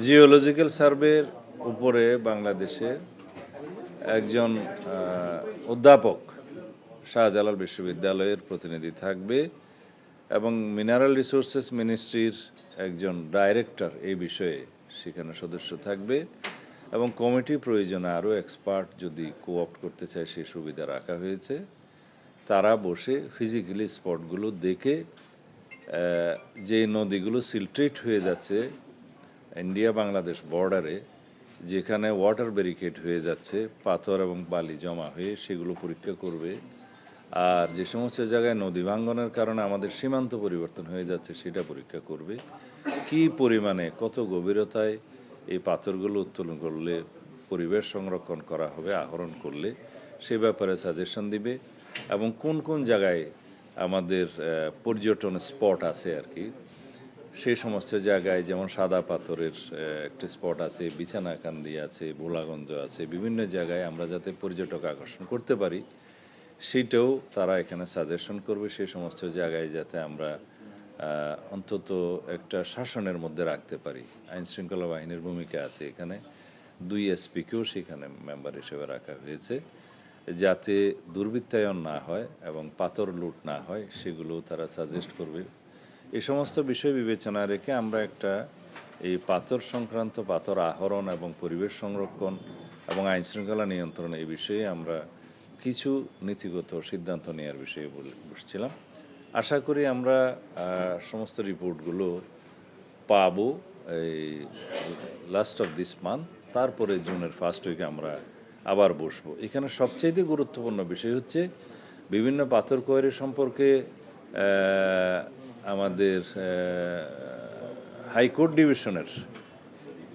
Geological সার্ভের উপরে বাংলাদেশের একজন অধ্যাপক শাহজালাল বিশ্ববিদ্যালয়ের প্রতিনিধি থাকবে এবং মিনারেল রিসোর্সেস মিনিস্ট্রির একজন ডাইরেক্টর এই বিষয়ে সেখানে সদস্য থাকবে এবং কমিটি প্রয়োজনে আরও এক্সপার্ট যদি কোঅপ্ট করতে চায় সেই সুবিধা রাখা হয়েছে। তারা বসে ফিজিক্যালি স্পটগুলো দেখে যে নদীগুলো সিলট্রেট হয়ে যাচ্ছে ইন্ডিয়া বাংলাদেশ বর্ডারে, যেখানে ওয়াটার ব্যারিকেড হয়ে যাচ্ছে পাথর এবং বালি জমা হয়ে, সেগুলো পরীক্ষা করবে। আর যে সমস্ত জায়গায় নদী ভাঙ্গনের কারণে আমাদের সীমান্ত পরিবর্তন হয়ে যাচ্ছে সেটা পরীক্ষা করবে। কি পরিমাণে কত গভীরতায় এই পাথরগুলো উত্তোলন করলে পরিবেশ সংরক্ষণ করা হবে, আহরণ করলে সে ব্যাপারে সাজেশন দিবে এবং কোন কোন জায়গায় আমাদের পর্যটন স্পট আছে আর কি, সেই সমস্ত জায়গায় যেমন সাদা পাথরের একটা স্পট আছে, বিছানাকান্দি আছে, ভোলাগঞ্জ আছে, বিভিন্ন জায়গায় আমরা যাতে পর্যটক আকর্ষণ করতে পারি সেটাও তারা এখানে সাজেশন করবে। সেই সমস্ত জায়গায় যাতে আমরা অন্তত একটা শাসনের মধ্যে রাখতে পারি। আইন শৃঙ্খলা বাহিনীর ভূমিকা আছে এখানে, 2 এসপিকেও সেখানে মেম্বার হিসেবে রাখা হয়েছে, যাতে দুর্বৃত্তায়ন না হয় এবং পাথর লুট না হয় সেগুলো তারা সাজেস্ট করবে। এই সমস্ত বিষয় বিবেচনা রেখে আমরা একটা এই পাথর সংক্রান্ত, পাথর আহরণ এবং পরিবেশ সংরক্ষণ এবং আইন শৃঙ্খলা নিয়ন্ত্রণ এই বিষয়ে আমরা কিছু নীতিগত সিদ্ধান্ত নেওয়ার বিষয়ে বসছিলাম। আশা করি আমরা সমস্ত রিপোর্টগুলো পাবো এই লাস্ট অফ দিস মান্থ, তারপরে জুনের ফার্স্ট উইকে আমরা আবার বসবো। এখানে সবচেয়ে গুরুত্বপূর্ণ বিষয় হচ্ছে বিভিন্ন পাথর কোয়ারি সম্পর্কে আমাদের হাইকোর্ট ডিভিশনের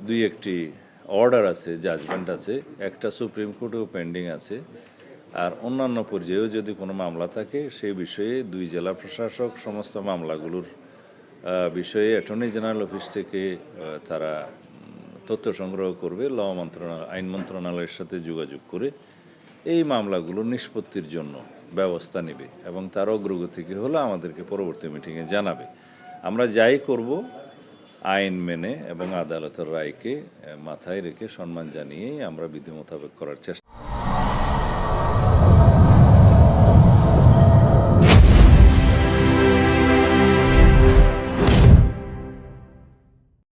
2-1টি অর্ডার আছে, জাজমেন্ট আছে, একটা সুপ্রিম কোর্টেও পেন্ডিং আছে। আর অন্যান্য পর্যায়েও যদি কোনো মামলা থাকে সেই বিষয়ে 2 জেলা প্রশাসক সমস্ত মামলাগুলোর বিষয়ে অ্যাটর্নি জেনারেল অফিস থেকে তারা তথ্য সংগ্রহ করবে, আইন মন্ত্রণালয়ের সাথে যোগাযোগ করে এই মামলাগুলো নিষ্পত্তির জন্য ব্যবস্থা নেবে এবং তার অগ্রগতিকে হলে আমাদেরকে পরবর্তী মিটিংয়ে জানাবে। আমরা যাই করব আইন মেনে এবং আদালতের রায়কে মাথায় রেখে সম্মান জানিয়েই আমরা বিধি মোতাবেক করার চেষ্টা